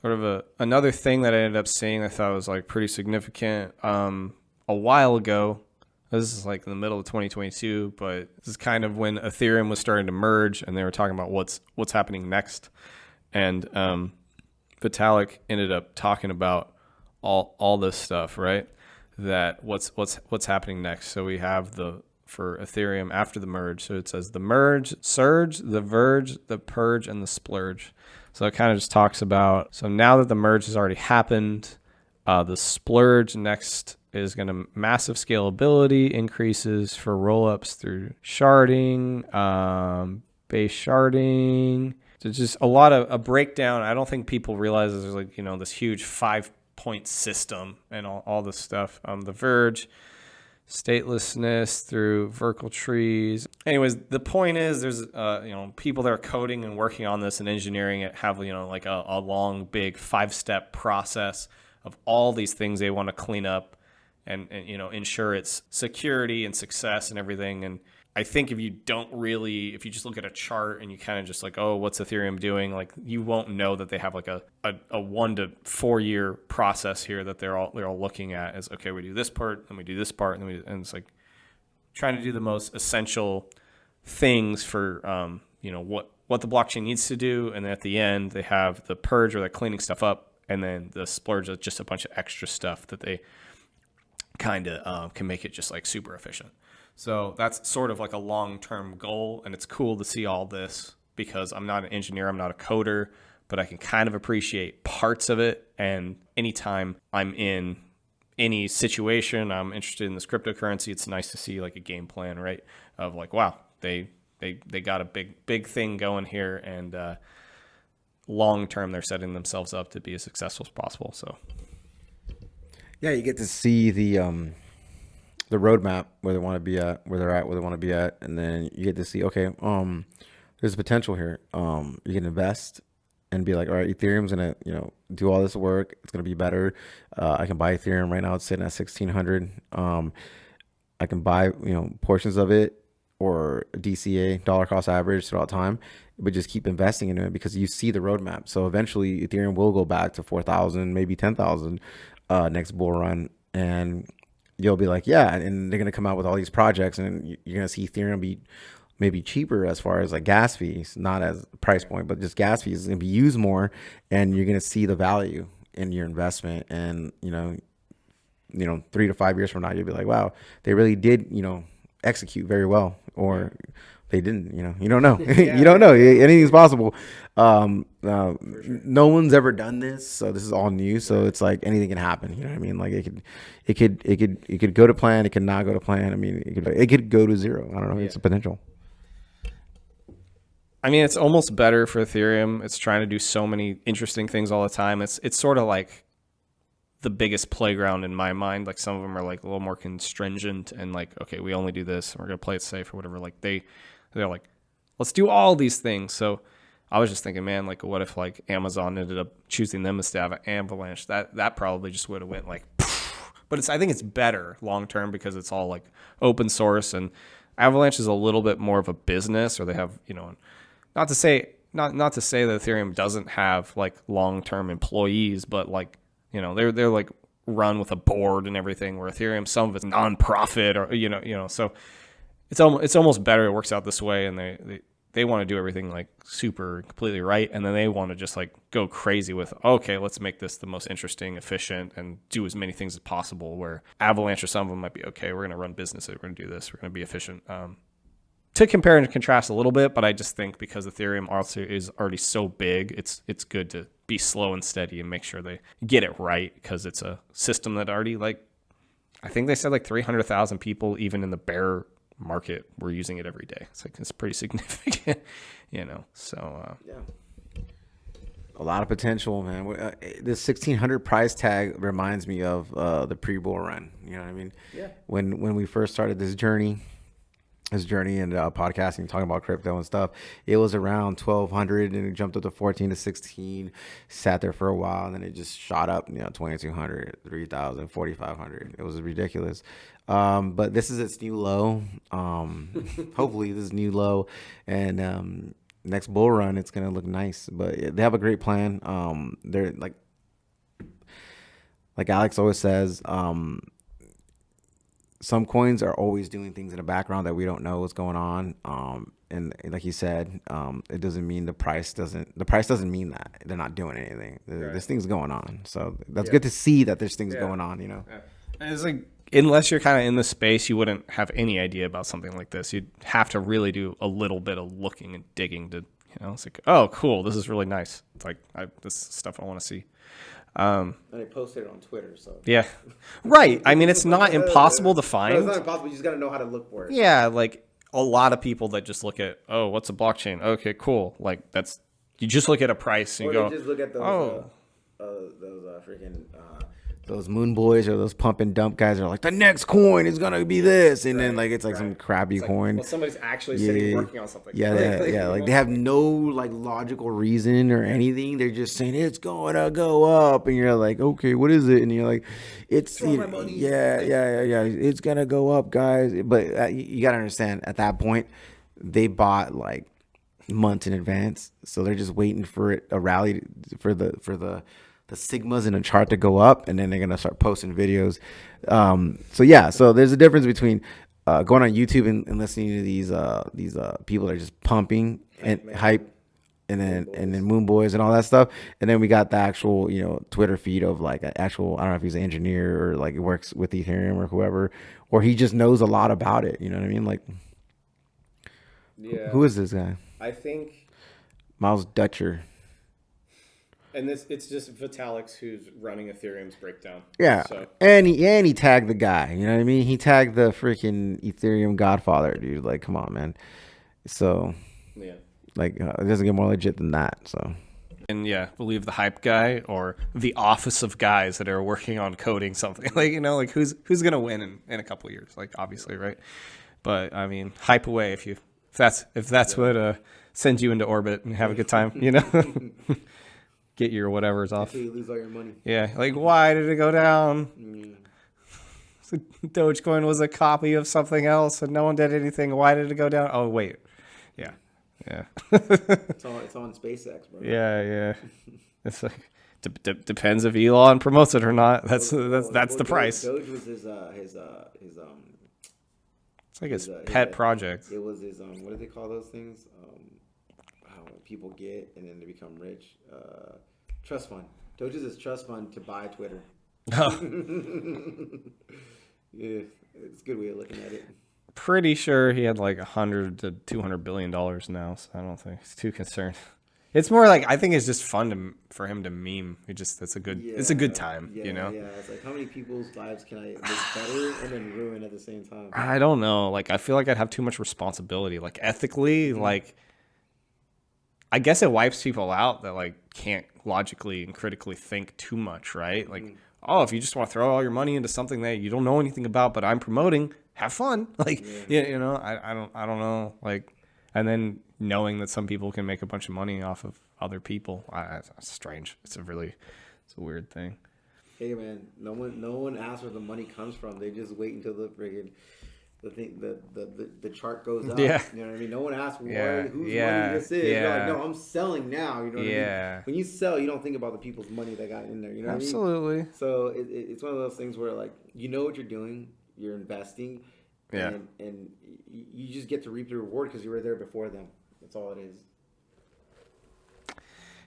Sort of another thing that I ended up seeing I thought was like pretty significant a while ago. This is like in the middle of 2022, but this is kind of when Ethereum was starting to merge, and they were talking about what's happening next. And Vitalik ended up talking about all this stuff, right? That what's happening next. So we have for Ethereum after the merge. So it says the merge, Surge, the Verge, the Purge, and the Splurge. So it kind of just talks about, so now that the merge has already happened, the Splurge next is going to massive scalability increases for rollups through sharding, base sharding. So just a lot of a breakdown. I don't think people realize there's like, this huge 5-point system and all this stuff. The Verge, statelessness through vertical trees. Anyways, the point is there's people that are coding and working on this and engineering it have like a long big 5-step process of all these things they want to clean up and ensure its security and success and everything. And I think if you just look at a chart and you kind of just like, oh, what's Ethereum doing? Like, you won't know that they have like a 1 to 4 year process here that they're all looking at as, okay, we do this part, then we do this part, and it's like trying to do the most essential things for what the blockchain needs to do. And then at the end, they have the purge, or they're cleaning stuff up, and then the splurge is just a bunch of extra stuff that they kind of can make it just like super efficient. So that's sort of like a long-term goal, and it's cool to see all this because I'm not an engineer, I'm not a coder, but I can kind of appreciate parts of it. And anytime I'm in any situation, I'm interested in this cryptocurrency, it's nice to see like a game plan, right? Of like, wow, they got a big thing going here, and long-term they're setting themselves up to be as successful as possible. So Yeah, you get to see the roadmap, where they want to be at, where they're at, where they want to be at, and then you get to see, okay, there's potential here. You can invest and be like, all right, Ethereum's gonna, do all this work. It's gonna be better. I can buy Ethereum right now. It's sitting at 1,600. I can buy, portions of it, or DCA, dollar cost average, throughout time, but just keep investing in it because you see the roadmap. So eventually, Ethereum will go back to 4,000, maybe 10,000 next bull run, and you'll be like, yeah, and they're going to come out with all these projects, and you're going to see Ethereum be maybe cheaper as far as like gas fees, not as price point, but just gas fees is going to be used more, and you're going to see the value in your investment. And, 3 to 5 years from now, you'll be like, wow, they really did, execute very well, or they didn't, you don't know. You don't know. Anything's possible. No one's ever done this, so this is all new. So it's like anything can happen. You know what I mean? Like it could go to plan. It could not go to plan. I mean, it could go to zero. I don't know. It's a potential. I mean, it's almost better for Ethereum. It's trying to do so many interesting things all the time. It's sort of like the biggest playground in my mind. Like, some of them are like a little more constringent and like, okay, we only do this and we're going to play it safe or whatever. Like they're like, let's do all these things. So I was just thinking, man, like, what if like Amazon ended up choosing them instead of Avalanche? That probably just would have went like, but I think it's better long-term because it's all like open source, and Avalanche is a little bit more of a business, or they have, not to say that Ethereum doesn't have like long-term employees, but like, they're like run with a board and everything, where Ethereum, some of it's nonprofit, or, so it's almost better. It works out this way, and they want to do everything like super completely right. And then they want to just like go crazy with, okay, let's make this the most interesting, efficient, and do as many things as possible, where Avalanche or some of them might be, okay, we're going to run businesses. We're going to do this. We're going to be efficient. To compare and contrast a little bit, but I just think because Ethereum also is already so big, it's good to be slow and steady and make sure they get it right, because it's a system that already, like, I think they said like 300,000 people, even in the bear market, were using it every day. It's pretty significant, so yeah, a lot of potential, man. This 1,600 price tag reminds me of the pre-bull run. You know what I mean? Yeah. When we first started this journey and podcasting, talking about crypto and stuff, it was around 1,200, and it jumped up to 14 to 16, sat there for a while, and then it just shot up, 2,200, 3,000, 4,500. It was ridiculous. But this is its new low. Hopefully this is new low, and next bull run, it's gonna look nice. But they have a great plan. They're like Alex always says, some coins are always doing things in the background that we don't know what's going on. And like he said, it doesn't mean the price doesn't mean that they're not doing anything. Right. There's things going on. So that's good to see that there's things going on, you know? Yeah. And it's like, unless you're kind of in the space, you wouldn't have any idea about something like this. You'd have to really do a little bit of looking and digging to, it's like, oh, cool. This is really nice. It's like, this is stuff I want to see. And they posted it on Twitter, so yeah, right. I mean, it's not impossible to find. No, it's not impossible. You just got to know how to look for it. Yeah, like a lot of people that just look at, oh, what's a blockchain? Okay, cool. Like you just look at a price and or you go, just look at those freaking those moon boys or those pump and dump guys are like, the next coin is gonna be this, and then like it's like some crappy coin. Well, somebody's actually sitting working on something. Yeah. Like they have no like logical reason or anything. They're just saying it's gonna go up, and you're like, okay, what is it? And you're like, it's yeah. It's gonna go up, guys. But you gotta understand, at that point, they bought like months in advance, so they're just waiting for a rally for the sigmas in a chart to go up, and then they're gonna start posting videos. So there's a difference between going on YouTube and listening to these people that are just pumping and hype, and then Moon Boys and all that stuff, and then we got the actual Twitter feed of like an actual, I don't know if he's an engineer or like he works with Ethereum or whoever, or he just knows a lot about it. You know what I mean? Like, who is this guy? I think Miles Dutcher. And it's just Vitalik's who's running Ethereum's breakdown. Yeah, so. and he tagged the guy. You know what I mean? He tagged the freaking Ethereum Godfather, dude. Like, come on, man. So, yeah, like it doesn't get more legit than that. So, and yeah, believe the hype guy or the office of guys that are working on coding something. Like like who's gonna win in a couple of years? Like obviously, right? But I mean, hype away if that's what sends you into orbit and have a good time. Get your whatever's off. Until you lose all your money. Yeah, like why did it go down? So Dogecoin was a copy of something else, and no one did anything. Why did it go down? Oh wait, yeah. It's on SpaceX, bro. Yeah. It's like depends if Elon promotes it or not. That's the price. Doge was his it's like his pet project. It was his what do they call those things? People get and then they become rich. Trust fund. Doge is his trust fund to buy Twitter. Oh. Yeah, it's a good way of looking at it. Pretty sure he had like $100 to $200 billion now, so I don't think he's too concerned. It's more like I think it's just fun for him to meme. It's a good time, Yeah, it's like how many people's lives can I make better and then ruin at the same time? I don't know. Like I feel like I'd have too much responsibility. Like ethically, like I guess it wipes people out that like can't logically and critically think too much, right? Like, oh, if you just want to throw all your money into something that you don't know anything about, but I'm promoting, have fun. Like, I don't know. Like, and then knowing that some people can make a bunch of money off of other people, it's strange. It's a weird thing. Hey man, no one asks where the money comes from. They just wait until the friggin' the chart goes up. Yeah. You know what I mean? No one asks whose money Yeah. this is. Yeah. You're like, no, I'm selling now. You know what I mean? When you sell, you don't think about the people's money that got in there. You know what Absolutely. I mean? So it's one of those things where like you know what you're doing, you're investing, and you just get to reap the reward because you were there before them. That's all it is.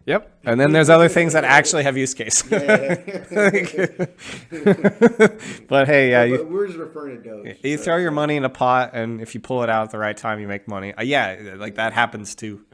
Yep. And then there's other things that actually have use case. But hey, but we're just referring to Doge. You throw your money in a pot, and if you pull it out at the right time, you make money. Like that happens too.